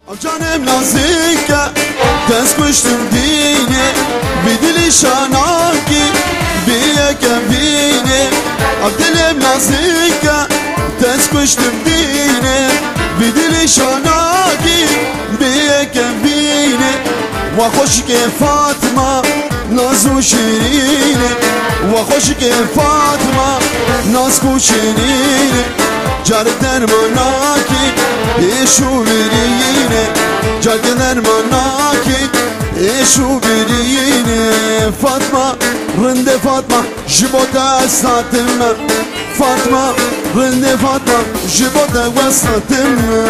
Canım nazike dest kuştum dine Bidili şanaki biyeke bine Abdelim nazike dest kuştum dine Bidili şanaki biyeke bine Ve hoş ki Fatma nazu şirine Ve hoş ki Fatma nazku şirine Carden manaki eşu birine Carden manaki eşu birine Fatma rinde Fatma jibota esnatime Fatma rinde Fatma jibota esnatime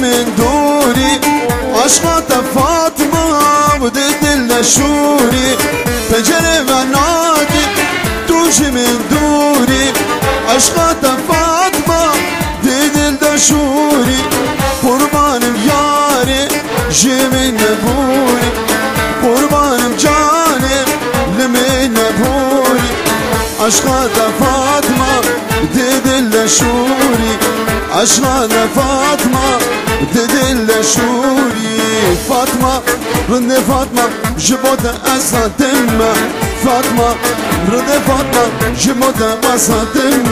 من دوري عشقات فاطمة وديت النشوري فجرب ناقي توجي من دوري عشقات فاطمة ديت النشوري قربانم ياري جي من نبوري قربانم جانم لمن نبوري عشقات فاطمة ديت النشوري عشقات فاطمة دل شوري فاطمة رد فاطمة جبوت أساتم فاطمة رد فاطمة جبوت أساتم